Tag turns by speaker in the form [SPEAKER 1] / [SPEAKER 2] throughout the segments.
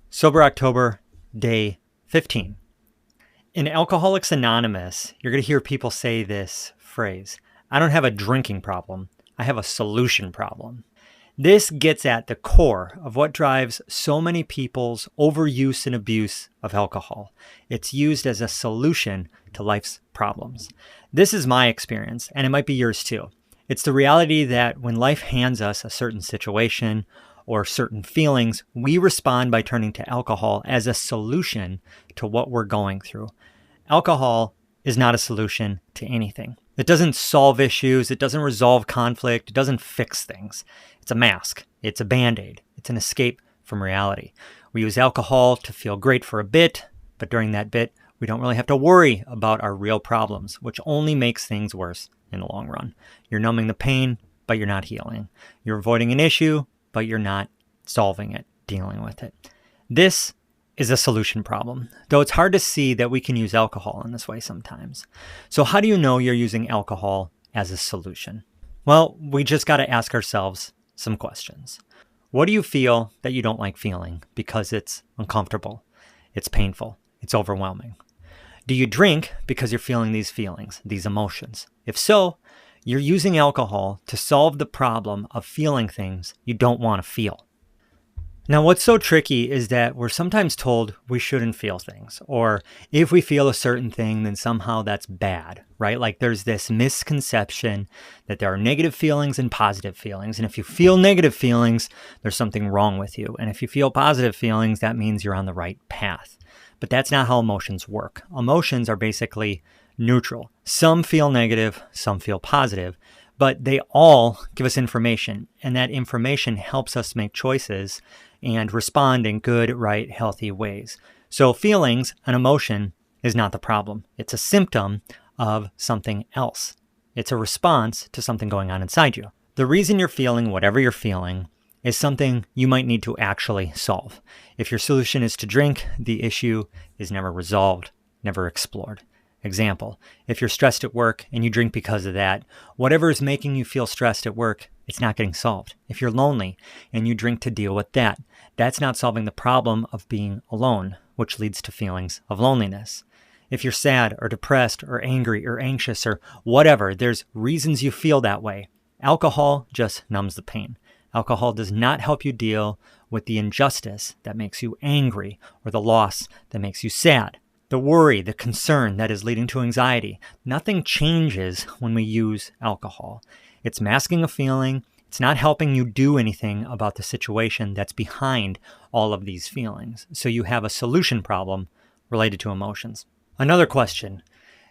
[SPEAKER 1] Sober October, day 15. In Alcoholics Anonymous, you're going to hear people say this phrase: I don't have a drinking problem, I have a solution problem. This gets at the core of what drives so many people's overuse and abuse of alcohol. It's used as a solution to life's problems. This is my experience, and it might be yours too. It's the reality that when life hands us a certain situation or certain feelings, we respond by turning to alcohol as a solution to what we're going through. Alcohol is not a solution to anything. It doesn't solve issues. It doesn't resolve conflict. It doesn't fix things. It's a mask. It's a band-aid. It's an escape from reality. We use alcohol to feel great for a bit, but during that bit, we don't really have to worry about our real problems, which only makes things worse in the long run. You're numbing the pain, but you're not healing. You're avoiding an issue, but you're not solving it, dealing with it. This is a solution problem, though it's hard to see that we can use alcohol in this way sometimes. So how do you know you're using alcohol as a solution? Well, we just got to ask ourselves some questions. What do you feel that you don't like feeling because it's uncomfortable, it's painful, it's overwhelming? Do you drink because you're feeling these feelings, these emotions? If so, you're using alcohol to solve the problem of feeling things you don't want to feel. Now, what's so tricky is that we're sometimes told we shouldn't feel things, or if we feel a certain thing, then somehow that's bad, right? Like there's this misconception that there are negative feelings and positive feelings. And if you feel negative feelings, there's something wrong with you. And if you feel positive feelings, that means you're on the right path. But that's not how emotions work. Emotions are basically neutral. Some feel negative, some feel positive, but they all give us information, and that information helps us make choices and respond in good, right, healthy ways. So feelings, an emotion, is not the problem. It's a symptom of something else. It's a response to something going on inside you. The reason you're feeling whatever you're feeling is something you might need to actually solve. If your solution is to drink, the issue is never resolved, never explored. Example, if you're stressed at work and you drink because of that, whatever is making you feel stressed at work, it's not getting solved. If you're lonely and you drink to deal with that, that's not solving the problem of being alone, which leads to feelings of loneliness. If you're sad or depressed or angry or anxious or whatever, there's reasons you feel that way. Alcohol just numbs the pain. Alcohol does not help you deal with the injustice that makes you angry or the loss that makes you sad. The worry, the concern that is leading to anxiety. Nothing changes when we use alcohol. It's masking a feeling. It's not helping you do anything about the situation that's behind all of these feelings. So you have a solution problem related to emotions. Another question: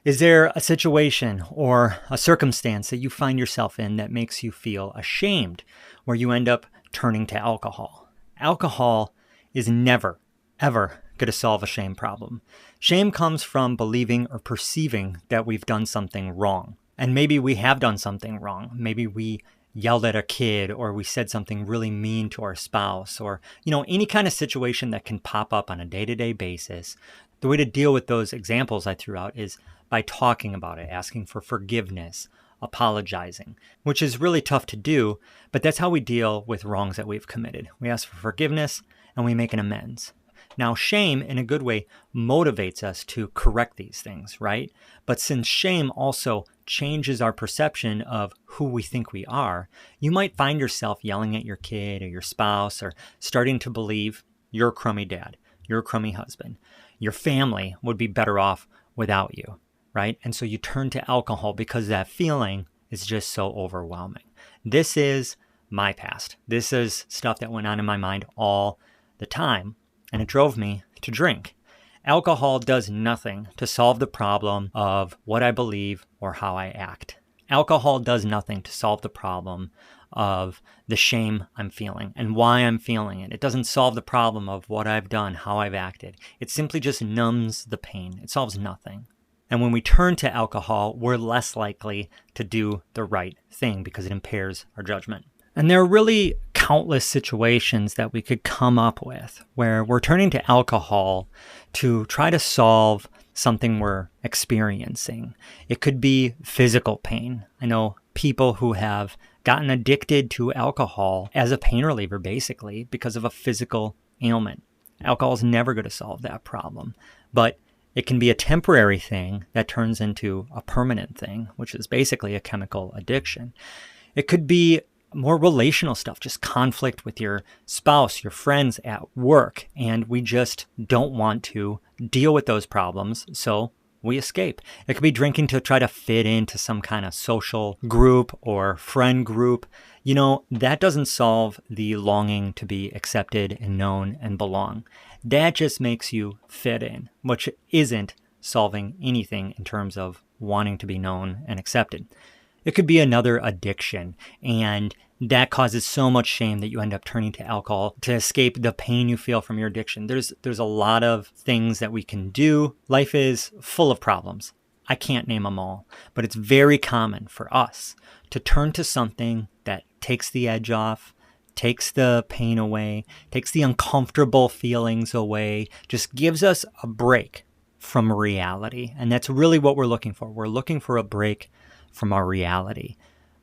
[SPEAKER 1] is there a situation or a circumstance that you find yourself in that makes you feel ashamed, where you end up turning to alcohol? Alcohol is never, ever going to solve a shame problem. Shame comes from believing or perceiving that we've done something wrong. And maybe we have done something wrong. Maybe we yelled at a kid, or we said something really mean to our spouse, or, any kind of situation that can pop up on a day-to-day basis. The way to deal with those examples I threw out is by talking about it, asking for forgiveness, apologizing, which is really tough to do, but that's how we deal with wrongs that we've committed. We ask for forgiveness and we make an amends. Now, shame, in a good way, motivates us to correct these things, right? But since shame also changes our perception of who we think we are, you might find yourself yelling at your kid or your spouse, or starting to believe you're a crummy dad, you're a crummy husband. Your family would be better off without you, right? And so you turn to alcohol because that feeling is just so overwhelming. This is my past. This is stuff that went on in my mind all the time. And it drove me to drink. Alcohol does nothing to solve the problem of what I believe or how I act. Alcohol does nothing to solve the problem of the shame I'm feeling and why I'm feeling it. It doesn't solve the problem of what I've done, how I've acted. It simply just numbs the pain. It solves nothing. And when we turn to alcohol, we're less likely to do the right thing because it impairs our judgment. And there are really countless situations that we could come up with where we're turning to alcohol to try to solve something we're experiencing. It could be physical pain. I know people who have gotten addicted to alcohol as a pain reliever, basically, because of a physical ailment. Alcohol is never going to solve that problem, but it can be a temporary thing that turns into a permanent thing, which is basically a chemical addiction. It could be more relational stuff, just conflict with your spouse, your friends at work, and we just don't want to deal with those problems, so we escape. It could be drinking to try to fit into some kind of social group or friend group. That doesn't solve the longing to be accepted and known and belong. That just makes you fit in, which isn't solving anything in terms of wanting to be known and accepted. It could be another addiction, and that causes so much shame that you end up turning to alcohol to escape the pain you feel from your addiction. There's a lot of things that we can do. Life is full of problems. I can't name them all, but it's very common for us to turn to something that takes the edge off, takes the pain away, takes the uncomfortable feelings away, just gives us a break from reality. And that's really what we're looking for. We're looking for a break from our reality.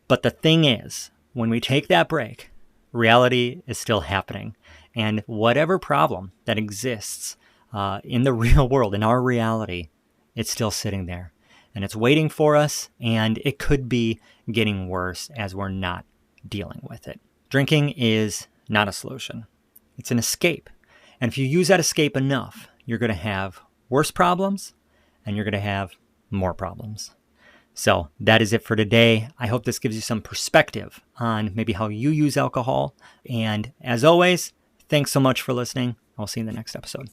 [SPEAKER 1] But the thing is, when we take that break, reality is still happening. And whatever problem that exists in the real world, in our reality, it's still sitting there. And it's waiting for us, and it could be getting worse as we're not dealing with it. Drinking is not a solution. It's an escape. And if you use that escape enough, you're going to have worse problems, and you're going to have more problems. So that is it for today. I hope this gives you some perspective on maybe how you use alcohol. And as always, thanks so much for listening. I'll see you in the next episode.